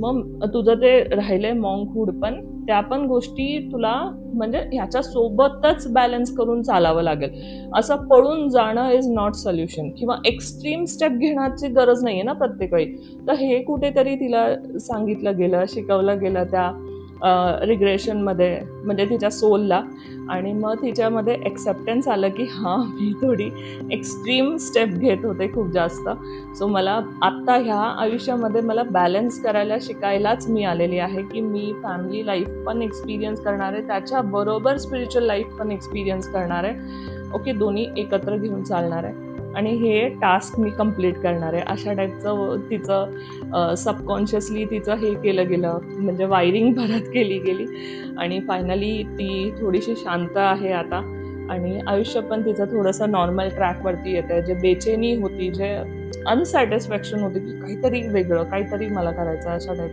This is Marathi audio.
मग तुझं ते राहिलंय मॉन्कहूड, पण त्या पण गोष्टी तुला म्हणजे ह्याच्या सोबतच बॅलन्स करून चालावं लागेल. असं पळून जाणं इज नॉट सोल्युशन, किंवा एक्स्ट्रीम स्टेप घेण्याची गरज नाहीये ना प्रत्येक वेळी. तर हे कुठेतरी तिला सांगितलं गेलं, शिकवलं गेलं त्या रिग्रेशनमध्ये, म्हणजे तिच्या सोलला. आणि मग तिच्यामध्ये एक्सेप्टन्स आलं की हां, मी थोडी एक्स्ट्रीम स्टेप घेत होते खूप जास्त. सो मला आत्ता ह्या आयुष्यामध्ये मला बॅलन्स करायला शिकायलाच मी आलेली आहे, की मी फॅमिली लाईफ पण एक्सपिरियन्स करणार आहे, त्याच्याबरोबर स्पिरिच्युअल लाईफ पण एक्सपिरियन्स करणार आहे. ओके, दोन्ही एकत्र घेऊन चालणार आहे आणि हे टास्क मी कंप्लीट करणार आहे, अशा टाईपचं तिचं सबकॉन्शियसली तिचं हे केलं गेलं, म्हणजे वायरिंग परत केली गेली. आणि फायनली ती थोडीशी शांत आहे आता, आणि आयुष्य पण तिचं थोडंसं नॉर्मल ट्रॅकवरती येतं आहे. जे बेचैनी होती, जे अनसॅटिस्फॅक्शन होती, की काहीतरी वेगळं, काहीतरी मला करायचं, अशा टाईप